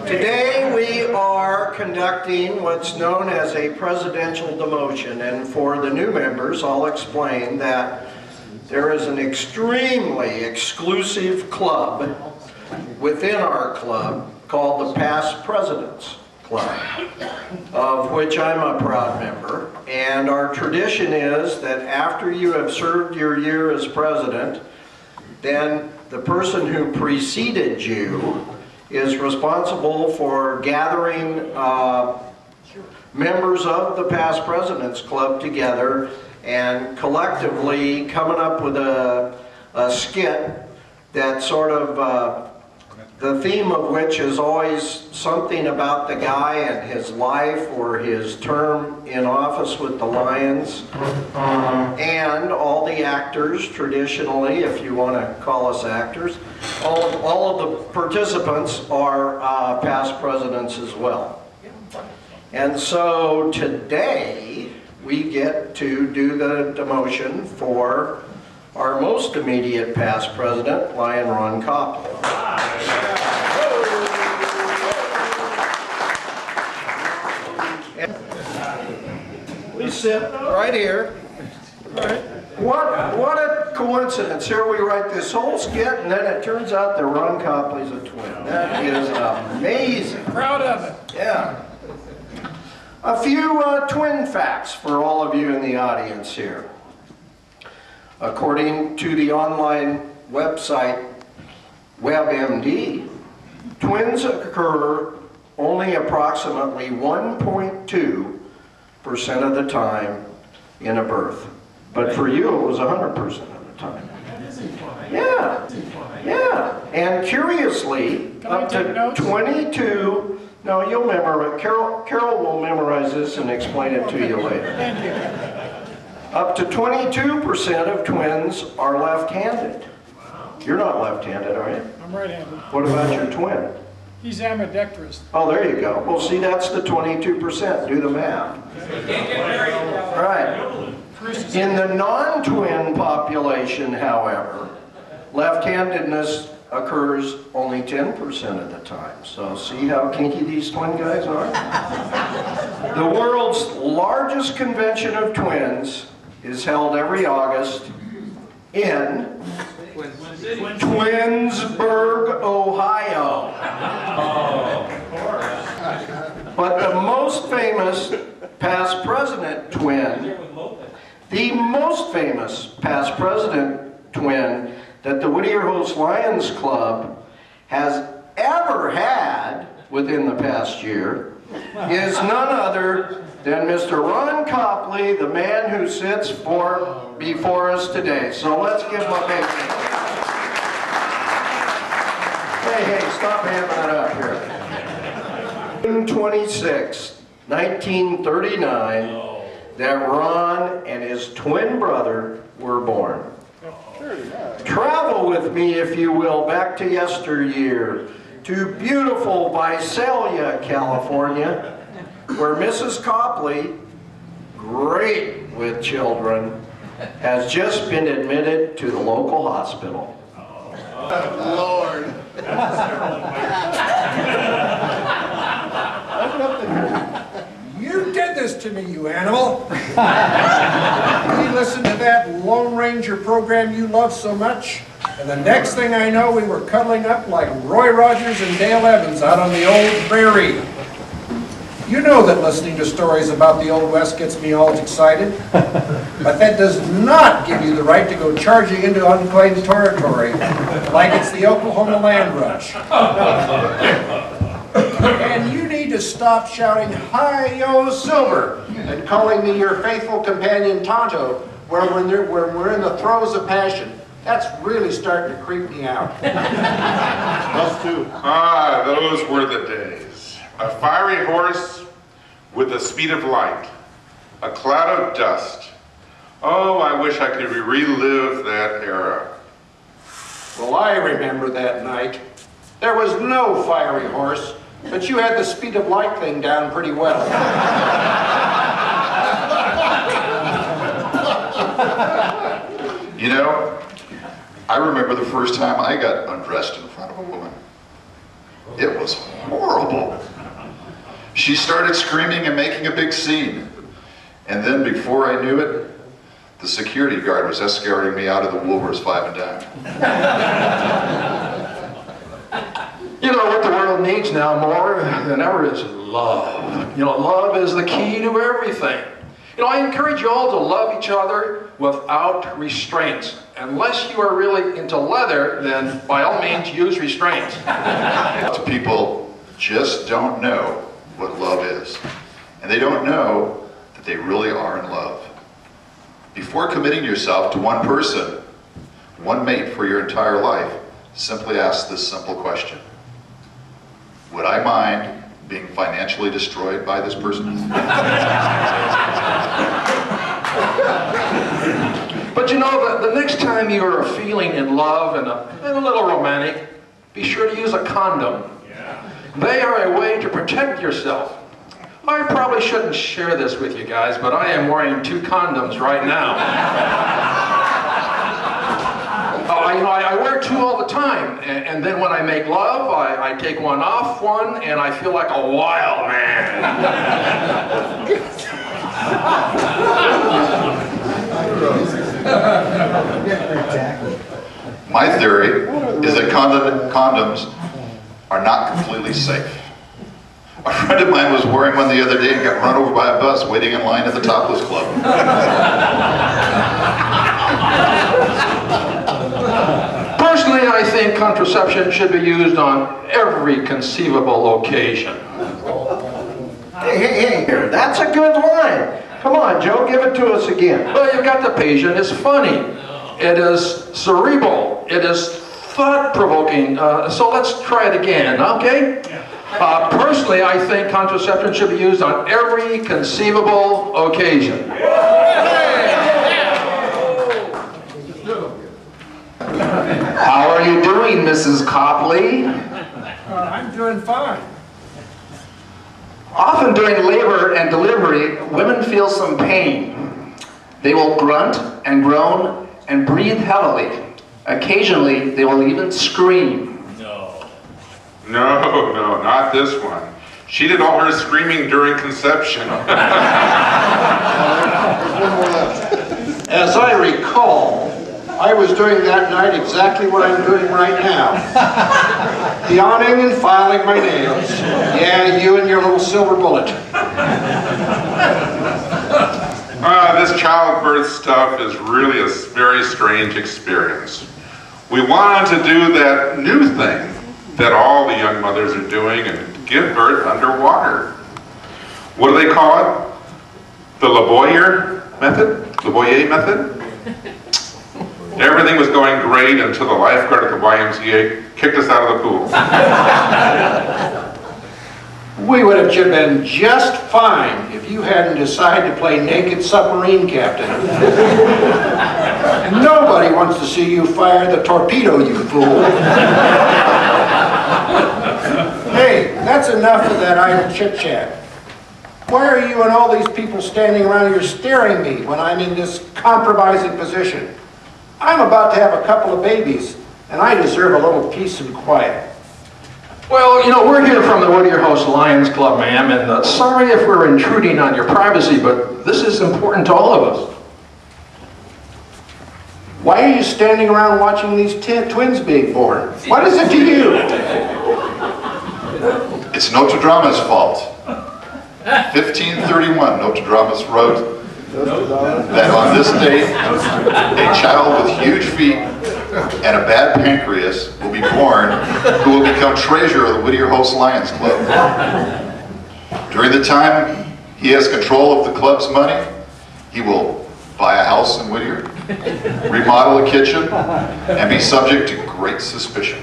Today we are conducting what's known as a presidential demotion, and for the new members I'll explain that there is an extremely exclusive club within our club called the Past Presidents Club, of which I'm a proud member. And our tradition is that after you have served your year as president, then the person who preceded you is responsible for gathering members of the Past Presidents Club together and collectively coming up with a skit that sort of the theme of which is always something about the guy and his life or his term in office with the Lions. And all the actors, traditionally, if you want to call us actors, all of the participants are past presidents as well. And so today we get to do the demotion for our most immediate past president, Lion Ron Copley. Please sit right here. All right. What a coincidence. Here we write this whole skit, and then it turns out that Ron Copley's a twin. That is amazing. Proud of it. Yeah. A few twin facts for all of you in the audience here. According to the online website WebMD, twins occur only approximately 1.2% of the time in a birth. But for you, it was 100% of the time. Yeah, yeah. And curiously, up to 22, no, you'll memorize, Carol will memorize this and explain it to you later. Thank you. Up to 22% of twins are left-handed. You're not left-handed, are you? I'm right-handed. What about your twin? He's ambidextrous. Oh, there you go. Well, see, that's the 22%. Do the math. Right. In the non-twin population, however, left-handedness occurs only 10% of the time. So see how kinky these twin guys are? The world's largest convention of twins is held every August in Twinsburg, Ohio. But the most famous past president twin, the most famous past president twin that the Whittier Host Lions Club has ever had within the past year is none other than Mr. Ron Copley, the man who sits before us today. So let's give him a big hand. Hey, stop hamming it up here. June 26, 1939, that Ron and his twin brother were born. Travel with me, if you will, back to yesteryear, to beautiful Visalia, California, where Mrs. Copley, great with children, has just been admitted to the local hospital. Lord. You did this to me, you animal. We listened to that Lone Ranger program you love so much, and the next thing I know, we were cuddling up like Roy Rogers and Dale Evans out on the old prairie. You know that listening to stories about the Old West gets me all excited, but that does not give you the right to go charging into unclaimed territory like it's the Oklahoma land rush. And you need to stop shouting, "Hi-yo, Silver," and calling me your faithful companion, Tonto, when we're in the throes of passion. That's really starting to creep me out. Us too. Ah, those were the days. A fiery horse with the speed of light. A cloud of dust. Oh, I wish I could relive that era. Well, I remember that night. There was no fiery horse, but you had the speed of light thing down pretty well. You know, I remember the first time I got undressed in front of a woman. It was horrible. horrible. She started screaming and making a big scene. And then before I knew it, the security guard was escorting me out of the Woolworths 5 and Dime. You know what the world needs now more than ever is love. You know, love is the key to everything. You know, I encourage you all to love each other without restraints. Unless you are really into leather, then by all means use restraints. People just don't know what love is. And they don't know that they really are in love. Before committing yourself to one person, one mate for your entire life, simply ask this simple question. Would I mind being financially destroyed by this person? But you know, the next time you are feeling in love and a little romantic, be sure to use a condom. They are a way to protect yourself. I probably shouldn't share this with you guys, but I am wearing 2 condoms right now. You know, I wear 2 all the time, and then when I make love, I take one off one, and I feel like a wild man. My theory is that condoms are not completely safe. A friend of mine was wearing one the other day and got run over by a bus waiting in line at the Topless Club. Personally, I think contraception should be used on every conceivable occasion. Hey, that's a good line. Come on, Joe, give it to us again. Well, you've got the patient. It's funny. It is cerebral. It is thought-provoking. So let's try it again, okay? Personally, I think contraception should be used on every conceivable occasion. How are you doing, Mrs. Copley? I'm doing fine. Often during labor and delivery, women feel some pain. They will grunt and groan and breathe heavily. Occasionally, they will even scream. No, not this one. She did all her screaming during conception. As I recall, I was doing that night exactly what I'm doing right now. Yawning and filing my nails. Yeah, you and your little silver bullet. This childbirth stuff is really a very strange experience. We wanted to do that new thing that all the young mothers are doing and give birth underwater. What do they call it? The Whittier method? The Whittier method? Everything was going great until the lifeguard at the YMCA kicked us out of the pool. We would have been just fine if you hadn't decided to play naked submarine captain. And nobody wants to see you fire the torpedo, you fool. Hey, that's enough of that idle chit-chat. Why are you and all these people standing around here staring at me when I'm in this compromising position? I'm about to have a couple of babies, and I deserve a little peace and quiet. Well, you know, we're here from the Whittier House Lions Club, ma'am, and sorry if we're intruding on your privacy, but this is important to all of us. Why are you standing around watching these twins being born? What is it to you? It's Notre Dame's fault. 1531, Notre Dame wrote that on this date, a child with huge feet and a bad pancreas will be born who will become treasurer of the Whittier Host Lions Club. During the time he has control of the club's money, he will buy a house in Whittier, remodel a kitchen, and be subject to great suspicion.